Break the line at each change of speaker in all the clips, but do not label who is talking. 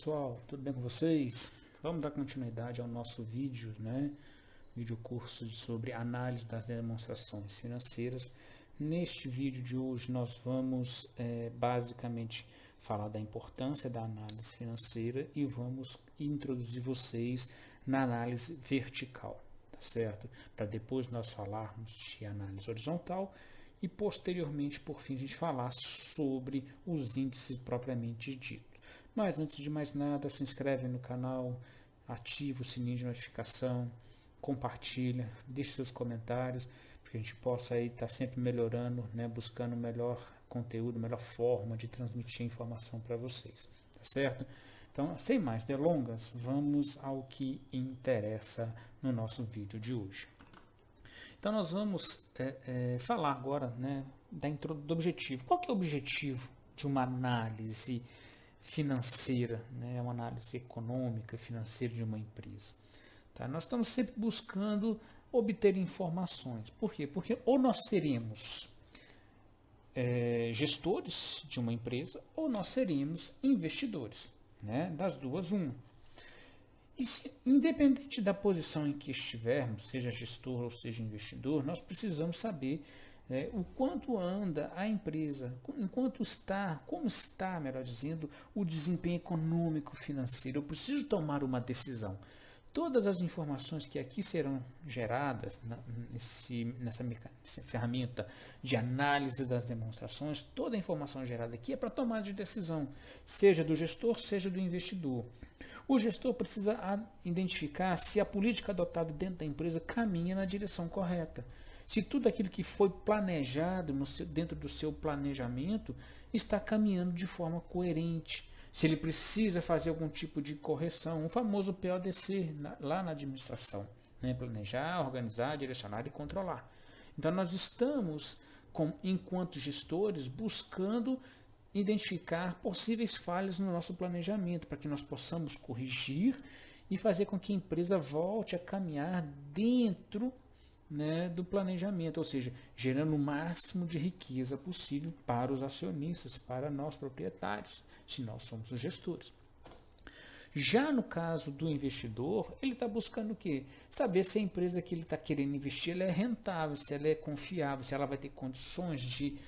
pessoal, tudo bem com vocês? Vamos dar continuidade ao nosso vídeo, Vídeo curso sobre análise das demonstrações financeiras. Neste vídeo de hoje nós vamos basicamente falar da importância da análise financeira e vamos introduzir vocês na análise vertical, tá certo? Para depois nós falarmos de análise horizontal e posteriormente, por fim, a gente falar sobre os índices propriamente dito. Mas antes de mais nada, se inscreve no canal, ativa o sininho de notificação, compartilha, deixe seus comentários, para que a gente possa aí estar sempre melhorando, buscando melhor conteúdo, melhor forma de transmitir informação para vocês, tá certo? Então, sem mais delongas, vamos ao que interessa no nosso vídeo de hoje. Então, nós vamos falar agora do objetivo. Qual que é o objetivo de uma análise financeira, uma análise econômica, financeira de uma empresa? Tá? Nós estamos sempre buscando obter informações. Por quê? Porque ou nós seremos gestores de uma empresa ou nós seremos investidores. Das duas, uma. E independente da posição em que estivermos, seja gestor ou seja investidor, nós precisamos saber o quanto anda a empresa, como está, melhor dizendo, o desempenho econômico financeiro. Eu preciso tomar uma decisão. Todas as informações que aqui serão geradas nessa ferramenta de análise das demonstrações, toda a informação gerada aqui é para tomada de decisão, seja do gestor, seja do investidor. O gestor precisa identificar se a política adotada dentro da empresa caminha na direção correta. Se tudo aquilo que foi planejado dentro do seu planejamento está caminhando de forma coerente. Se ele precisa fazer algum tipo de correção, o famoso PODC lá na administração. Planejar, organizar, direcionar e controlar. Então nós estamos, enquanto gestores, buscando identificar possíveis falhas no nosso planejamento, para que nós possamos corrigir e fazer com que a empresa volte a caminhar dentro do planejamento, ou seja, gerando o máximo de riqueza possível para os acionistas, para nós proprietários, se nós somos os gestores. Já no caso do investidor, ele está buscando o quê? Saber se a empresa que ele está querendo investir ela é rentável, se ela é confiável, se ela vai ter condições de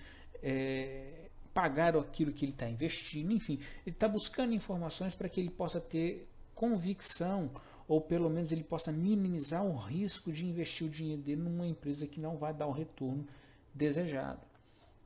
pagar aquilo que ele está investindo, enfim. Ele está buscando informações para que ele possa ter convicção, ou pelo menos ele possa minimizar o risco de investir o dinheiro dele numa empresa que não vai dar o retorno desejado.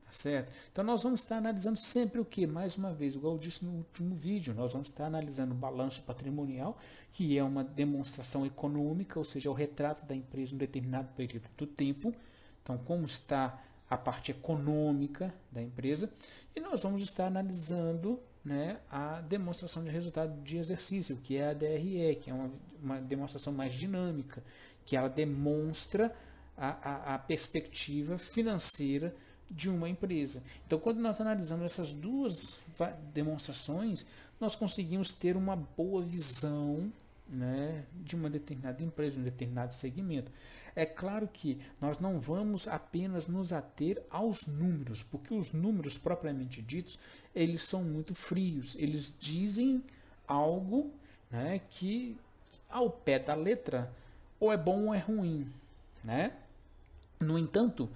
Tá certo? Então nós vamos estar analisando sempre o que? Mais uma vez, igual eu disse no último vídeo, nós vamos estar analisando o balanço patrimonial, que é uma demonstração econômica, ou seja, o retrato da empresa em um determinado período do tempo. Então, como está a parte econômica da empresa, e nós vamos estar analisando a demonstração de resultado de exercício, que é a DRE, que é uma demonstração mais dinâmica, que ela demonstra a perspectiva financeira de uma empresa. Então, quando nós analisamos essas duas demonstrações, nós conseguimos ter uma boa visão de uma determinada empresa, de um determinado segmento. É claro que nós não vamos apenas nos ater aos números, porque os números propriamente ditos, eles são muito frios. Eles dizem algo que ao pé da letra ou é bom ou é ruim. No entanto,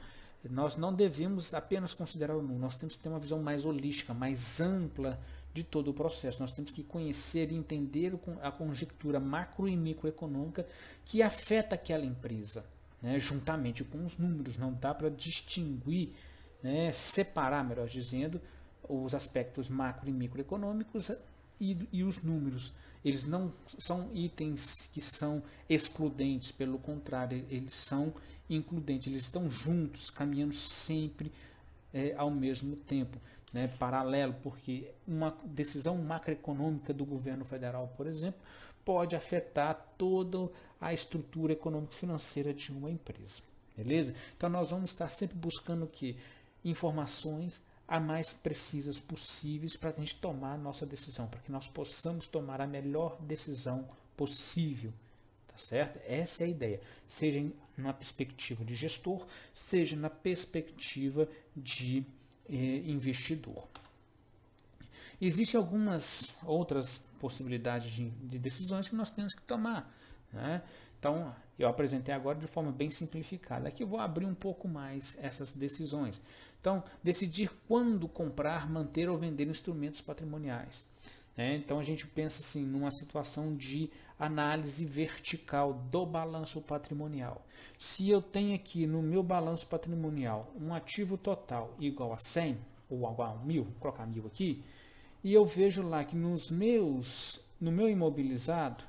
nós não devemos apenas considerar o número, nós temos que ter uma visão mais holística, mais ampla de todo o processo. Nós temos que conhecer e entender a conjectura macro e microeconômica que afeta aquela empresa, juntamente com os números. Não dá para distinguir, separar, melhor dizendo, os aspectos macro e microeconômicos e os números. Eles não são itens que são excludentes, pelo contrário, eles são includentes, eles estão juntos, caminhando sempre ao mesmo tempo, paralelo, porque uma decisão macroeconômica do governo federal, por exemplo, pode afetar toda a estrutura econômico-financeira de uma empresa. Beleza? Então nós vamos estar sempre buscando o quê? Informações a mais precisas possíveis para a gente tomar a nossa decisão, para que nós possamos tomar a melhor decisão possível. Tá certo? Essa é a ideia, seja na perspectiva de gestor, seja na perspectiva de investidor. Existem algumas outras possibilidades de decisões que nós temos que tomar, né? Então, eu apresentei agora de forma bem simplificada. Aqui eu vou abrir um pouco mais essas decisões. Então, decidir quando comprar, manter ou vender instrumentos patrimoniais. Então, a gente pensa assim, numa situação de análise vertical do balanço patrimonial. Se eu tenho aqui no meu balanço patrimonial um ativo total igual a 100 ou igual a 1000, vou colocar 1000 aqui, e eu vejo lá que no meu imobilizado,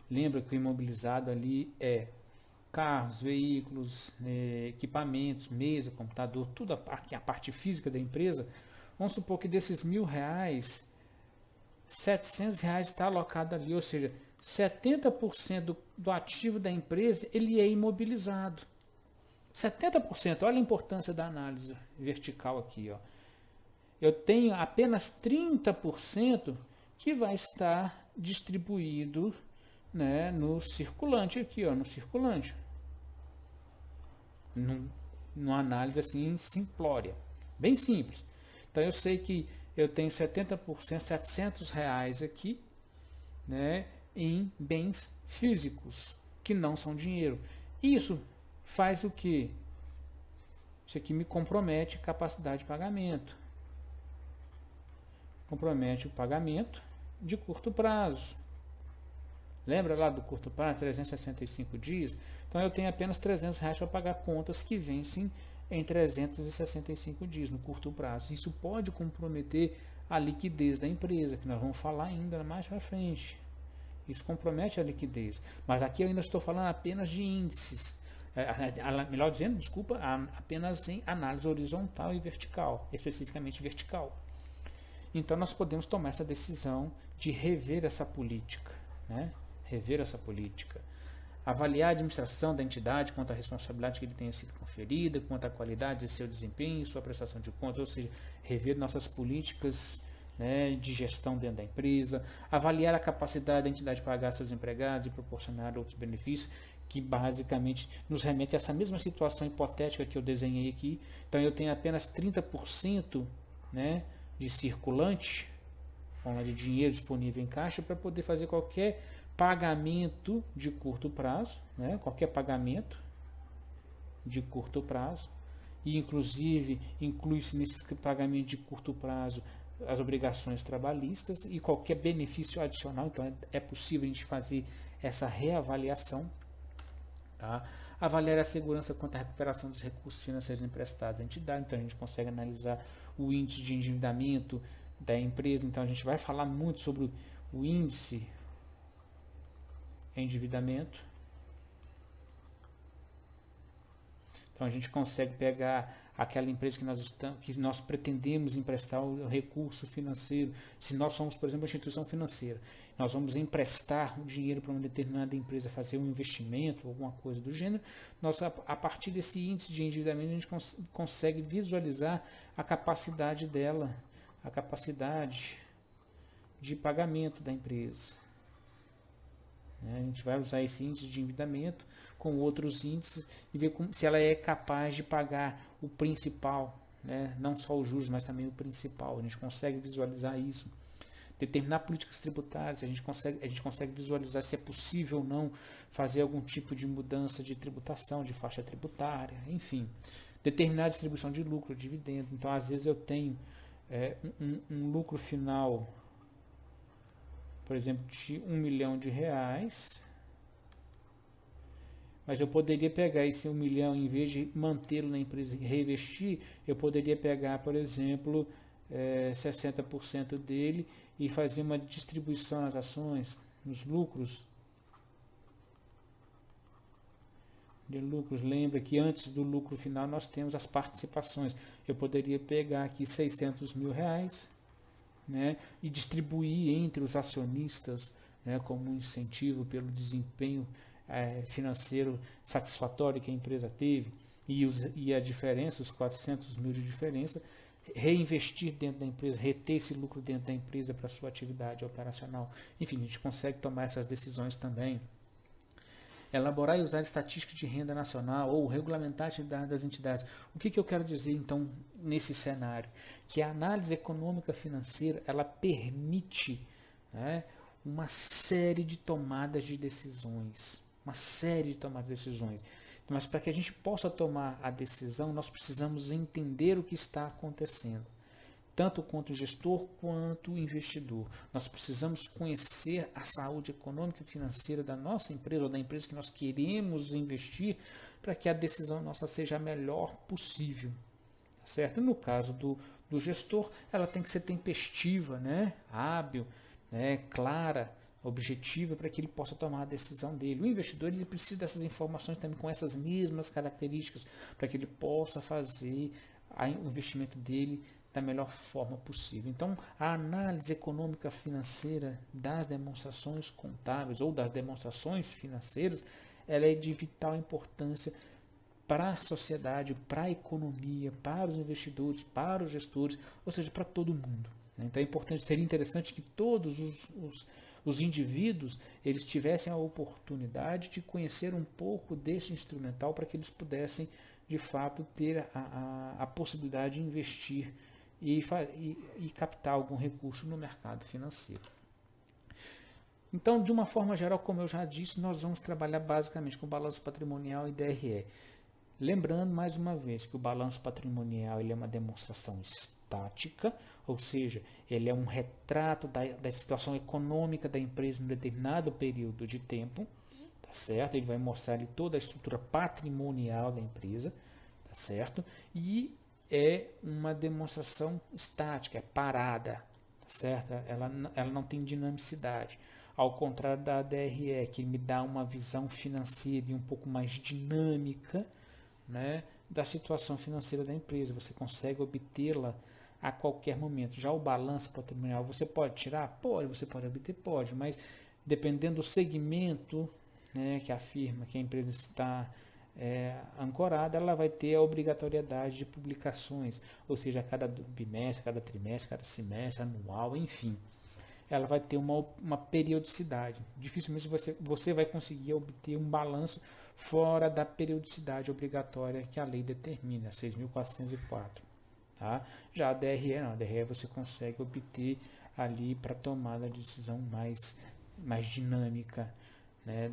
lembra que o imobilizado ali é carros, veículos, equipamentos, mesa, computador, tudo a parte física da empresa. Vamos supor que desses R$1.000, R$700 está alocado ali, ou seja, 70% do ativo da empresa ele é imobilizado. 70%, olha a importância da análise vertical aqui, ó. Eu tenho apenas 30% que vai estar distribuído, né, no circulante aqui, ó, no circulante. Numa análise assim simplória, bem simples. Então eu sei que eu tenho 70%, R$700 aqui, né, em bens físicos que não são dinheiro. Isso faz o que? Isso aqui me compromete capacidade de pagamento. Compromete o pagamento de curto prazo. Lembra lá do curto prazo, 365 dias? Então eu tenho apenas R$300 para pagar contas que vencem em 365 dias no curto prazo. Isso pode comprometer a liquidez da empresa, que nós vamos falar ainda mais para frente. Isso compromete a liquidez. Mas aqui eu ainda estou falando apenas de índices. Melhor dizendo, desculpa, apenas em análise horizontal e vertical, especificamente vertical. Então nós podemos tomar essa decisão de rever essa política, né? Rever essa política. Avaliar a administração da entidade quanto à responsabilidade que lhe tenha sido conferida, quanto à qualidade de seu desempenho, sua prestação de contas, ou seja, rever nossas políticas, né, de gestão dentro da empresa, avaliar a capacidade da entidade de pagar seus empregados e proporcionar outros benefícios, que basicamente nos remete a essa mesma situação hipotética que eu desenhei aqui. Então eu tenho apenas 30%, né, de circulante, de dinheiro disponível em caixa para poder fazer qualquer pagamento de curto prazo, né? Qualquer pagamento de curto prazo, e inclusive inclui-se nesse pagamento de curto prazo as obrigações trabalhistas e qualquer benefício adicional. Então é possível a gente fazer essa reavaliação, tá? Avaliar a segurança quanto à recuperação dos recursos financeiros emprestados à entidade. Então a gente consegue analisar o índice de endividamento da empresa. Então a gente vai falar muito sobre o índice endividamento. Então a gente consegue pegar aquela empresa que nós pretendemos emprestar o recurso financeiro. Se nós somos, por exemplo, uma instituição financeira, nós vamos emprestar o dinheiro para uma determinada empresa, fazer um investimento, alguma coisa do gênero, nós, a partir desse índice de endividamento, a gente consegue visualizar a capacidade dela, a capacidade de pagamento da empresa. A gente vai usar esse índice de endividamento com outros índices e ver se ela é capaz de pagar o principal, né? Não só os juros, mas também o principal. A gente consegue visualizar isso. Determinar políticas tributárias, a gente consegue visualizar se é possível ou não fazer algum tipo de mudança de tributação, de faixa tributária, enfim. Determinar a distribuição de lucro, dividendo. Então, às vezes eu tenho um lucro final, por exemplo, de R$1 milhão, mas eu poderia pegar esse 1 milhão, em vez de mantê-lo na empresa e reinvestir, eu poderia pegar, por exemplo, 60% dele e fazer uma distribuição nas ações, nos lucros. De lucros, lembra que antes do lucro final nós temos as participações. Eu poderia pegar aqui R$600 mil, né, e distribuir entre os acionistas, né, como um incentivo pelo desempenho financeiro satisfatório que a empresa teve, e a diferença, os 400 mil de diferença, reinvestir dentro da empresa, reter esse lucro dentro da empresa para sua atividade operacional. Enfim, a gente consegue tomar essas decisões também. elaborar e usar estatística de renda nacional ou regulamentar a atividade das entidades. O que eu quero dizer, então, nesse cenário? Que a análise econômica financeira, ela permite, né, uma série de tomadas de decisões. Uma série de tomadas de decisões. Mas para que a gente possa tomar a decisão, nós precisamos entender o que está acontecendo. Tanto quanto o gestor quanto o investidor. Nós precisamos conhecer a saúde econômica e financeira da nossa empresa ou da empresa que nós queremos investir para que a decisão nossa seja a melhor possível. Certo? No caso do gestor, ela tem que ser tempestiva, né? Hábil, né? Clara, objetiva, para que ele possa tomar a decisão dele. O investidor ele precisa dessas informações também com essas mesmas características para que ele possa fazer o investimento dele da melhor forma possível. Então, a análise econômica financeira das demonstrações contábeis ou das demonstrações financeiras, ela é de vital importância para a sociedade, para a economia, para os investidores, para os gestores, ou seja, para todo mundo. Então, é importante, seria interessante que todos os indivíduos eles tivessem a oportunidade de conhecer um pouco desse instrumental para que eles pudessem, de fato, ter a possibilidade de investir e captar algum recurso no mercado financeiro. Então, de uma forma geral, como eu já disse, nós vamos trabalhar basicamente com balanço patrimonial e DRE. Lembrando, mais uma vez, que o balanço patrimonial ele é uma demonstração estática, ou seja, ele é um retrato da situação econômica da empresa em um determinado período de tempo, tá certo? Ele vai mostrar ali toda a estrutura patrimonial da empresa, tá certo? E é uma demonstração estática, é parada, tá certo? Ela não tem dinamicidade. Ao contrário da DRE, que me dá uma visão financeira e um pouco mais dinâmica, né, da situação financeira da empresa. Você consegue obtê-la a qualquer momento. Já o balanço patrimonial, você pode tirar? Pode. Você pode obter? Pode. Mas dependendo do segmento, né, que afirma que a empresa está ancorada, ela vai ter a obrigatoriedade de publicações, ou seja, a cada bimestre, cada trimestre, cada semestre, anual, enfim. Ela vai ter uma periodicidade. Dificilmente você vai conseguir obter um balanço fora da periodicidade obrigatória que a lei determina, 6.404. Tá? Já a DRE não, a DRE você consegue obter ali para tomada de decisão mais dinâmica, né,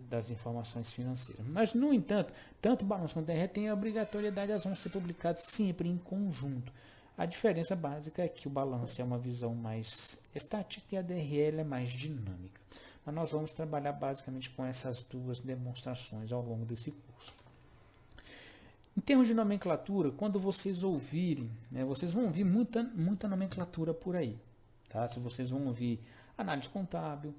das informações financeiras. Mas, no entanto, tanto o balanço quanto a DRE tem a obrigatoriedade, elas vão ser publicadas sempre em conjunto. A diferença básica é que o balanço é uma visão mais estática e a DRE é mais dinâmica. Mas nós vamos trabalhar basicamente com essas duas demonstrações ao longo desse curso. Em termos de nomenclatura, quando vocês ouvirem, né, vocês vão ouvir muita nomenclatura por aí. Tá? Se vocês vão ouvir análise contábil,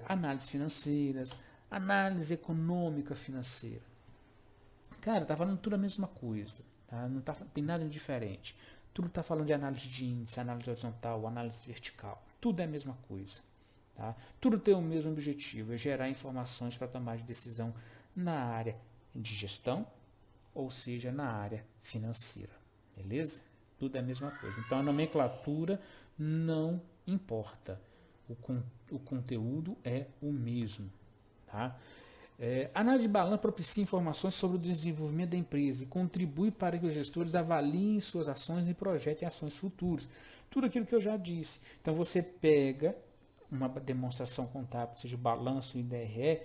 análise financeiras, análise econômica financeira. Cara, tá falando tudo a mesma coisa. Tá? Não tem nada de diferente. Tudo está falando de análise de índice, análise horizontal, análise vertical. Tudo é a mesma coisa. Tá? Tudo tem o mesmo objetivo, é gerar informações para tomar de decisão na área de gestão, ou seja, na área financeira. Beleza? Tudo é a mesma coisa. Então, a nomenclatura não importa. O conteúdo é o mesmo. Tá? Análise de balanço propicia informações sobre o desenvolvimento da empresa e contribui para que os gestores avaliem suas ações e projetem ações futuras. Tudo aquilo que eu já disse. Então, você pega uma demonstração contábil, seja balanço e DRE,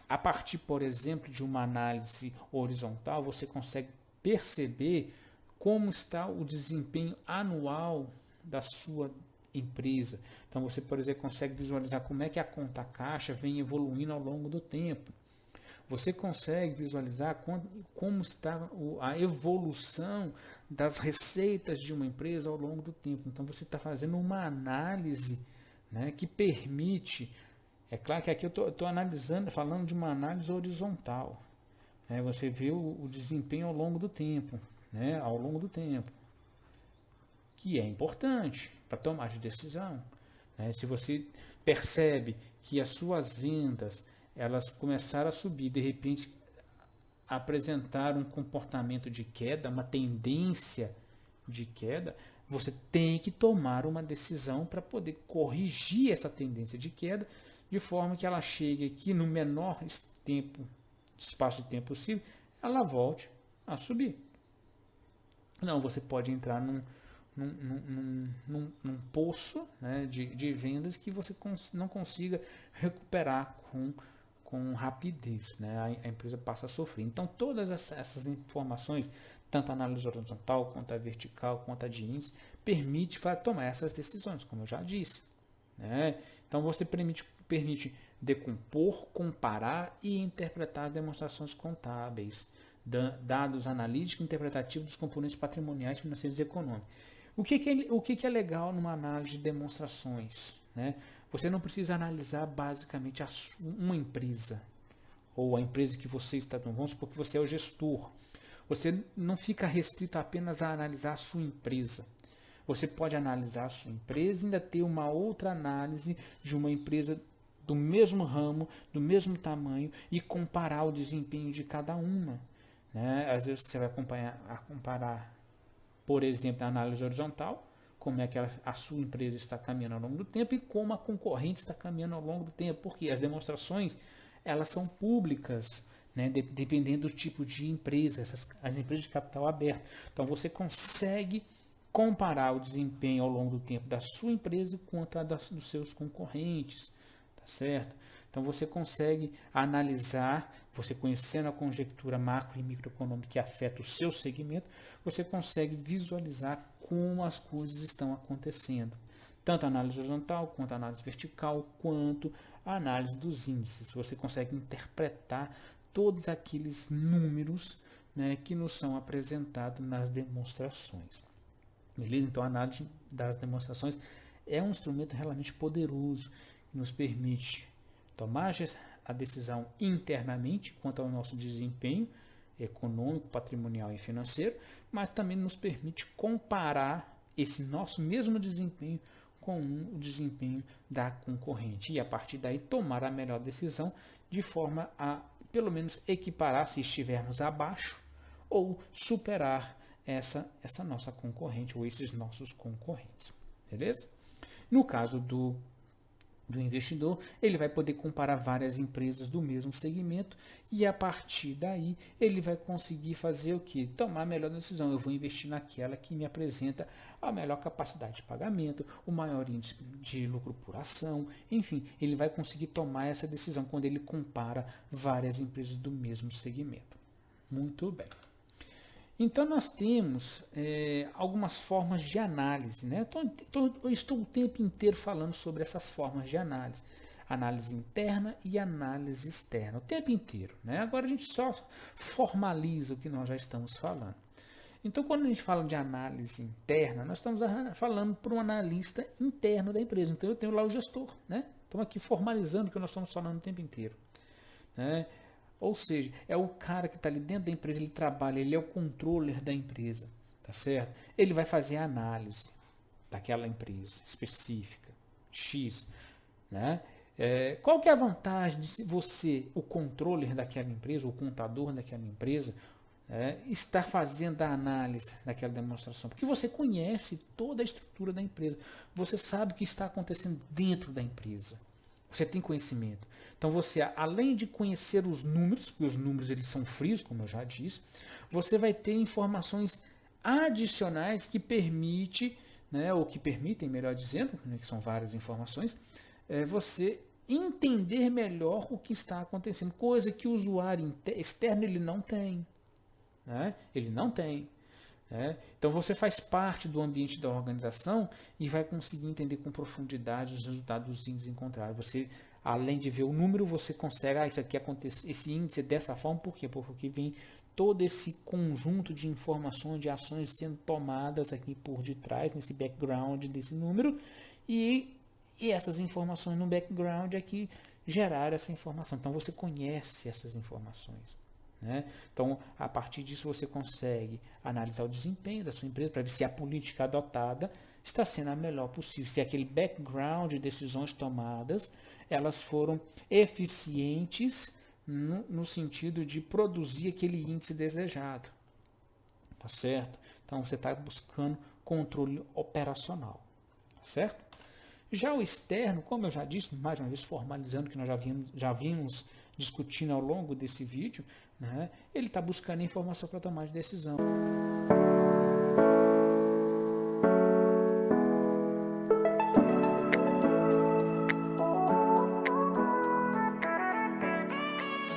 a partir, por exemplo, de uma análise horizontal, você consegue perceber como está o desempenho anual da sua empresa. Então, você, por exemplo, consegue visualizar como é que a conta caixa vem evoluindo ao longo do tempo. Você consegue visualizar como está a evolução das receitas de uma empresa ao longo do tempo. Então, você está fazendo uma análise, né, que permite. É claro que aqui eu estou analisando, falando de uma análise horizontal. Né? Você vê o desempenho ao longo do tempo, né? Ao longo do tempo, que é importante para tomar de decisão. Né? Se você percebe que as suas vendas elas começaram a subir, de repente apresentar um comportamento de queda, uma tendência de queda, você tem que tomar uma decisão para poder corrigir essa tendência de queda, de forma que ela chegue aqui no menor espaço de tempo possível, ela volte a subir. Não, você pode entrar num poço, né, de vendas que você não consiga recuperar com rapidez, né? A empresa passa a sofrer. Então, todas essas informações, tanto a análise horizontal, quanto a vertical, quanto a de índice, permite tomar essas decisões, como eu já disse, né? Então, você permite decompor, comparar e interpretar demonstrações contábeis, dados analíticos e interpretativos dos componentes patrimoniais, financeiros e econômicos. O que é legal numa análise de demonstrações, né? Você não precisa analisar basicamente uma empresa, ou a empresa que você está, vamos supor que você é o gestor. Você não fica restrito apenas a analisar a sua empresa. Você pode analisar a sua empresa e ainda ter uma outra análise de uma empresa do mesmo ramo, do mesmo tamanho, e comparar o desempenho de cada uma, né? Às vezes você vai comparar, por exemplo, a análise horizontal, como é que a sua empresa está caminhando ao longo do tempo e como a concorrente está caminhando ao longo do tempo, porque as demonstrações elas são públicas, né, dependendo do tipo de empresa, as empresas de capital aberto. Então você consegue comparar o desempenho ao longo do tempo da sua empresa quanto a dos seus concorrentes, tá certo? Então você consegue analisar, você conhecendo a conjectura macro e microeconômica que afeta o seu segmento, você consegue visualizar como as coisas estão acontecendo. Tanto a análise horizontal, quanto a análise vertical, quanto a análise dos índices. Você consegue interpretar todos aqueles números, né, que nos são apresentados nas demonstrações. Beleza? Então a análise das demonstrações é um instrumento realmente poderoso que nos permite tomar a decisão internamente quanto ao nosso desempenho econômico, patrimonial e financeiro, mas também nos permite comparar esse nosso mesmo desempenho com o desempenho da concorrente e a partir daí tomar a melhor decisão de forma a pelo menos equiparar se estivermos abaixo ou superar essa nossa concorrente ou esses nossos concorrentes, beleza? No caso do investidor, ele vai poder comparar várias empresas do mesmo segmento e a partir daí ele vai conseguir fazer o que? Tomar a melhor decisão. Eu vou investir naquela que me apresenta a melhor capacidade de pagamento, o maior índice de lucro por ação, enfim, ele vai conseguir tomar essa decisão quando ele compara várias empresas do mesmo segmento. Muito bem. Então, nós temos algumas formas de análise, né? Eu estou o tempo inteiro falando sobre essas formas de análise. Análise interna e análise externa, o tempo inteiro, né? Agora a gente só formaliza o que nós já estamos falando. Então, quando a gente fala de análise interna, nós estamos falando para um analista interno da empresa. Então, eu tenho lá o gestor, né? Estamos aqui formalizando o que nós estamos falando o tempo inteiro, né? Ou seja, é o cara que está ali dentro da empresa, ele trabalha, ele é o controller da empresa, tá certo? Ele vai fazer a análise daquela empresa específica, X, né? Qual que é a vantagem de você, o controller daquela empresa, o contador daquela empresa, estar fazendo a análise daquela demonstração? Porque você conhece toda a estrutura da empresa, você sabe o que está acontecendo dentro da empresa. Você tem conhecimento. Então você, além de conhecer os números, porque os números eles são frios, como eu já disse, você vai ter informações adicionais que permitem, melhor dizendo, né, que são várias informações, você entender melhor o que está acontecendo, coisa que o usuário externo ele não tem. Né? Ele não tem. Então você faz parte do ambiente da organização e vai conseguir entender com profundidade os resultados dos índices encontrados. Você, além de ver o número, você consegue, isso aqui acontece, esse índice é dessa forma, por quê? Porque vem todo esse conjunto de informações, de ações sendo tomadas aqui por detrás, nesse background desse número, e essas informações no background aqui geraram essa informação. Então você conhece essas informações. Né? Então, a partir disso, você consegue analisar o desempenho da sua empresa para ver se a política adotada está sendo a melhor possível, se aquele background de decisões tomadas elas foram eficientes no sentido de produzir aquele índice desejado. Tá certo? Então, você está buscando controle operacional. Tá certo? Já o externo, como eu já disse, mais uma vez formalizando que nós já vimos discutindo ao longo desse vídeo, né, ele está buscando informação para tomar de decisão.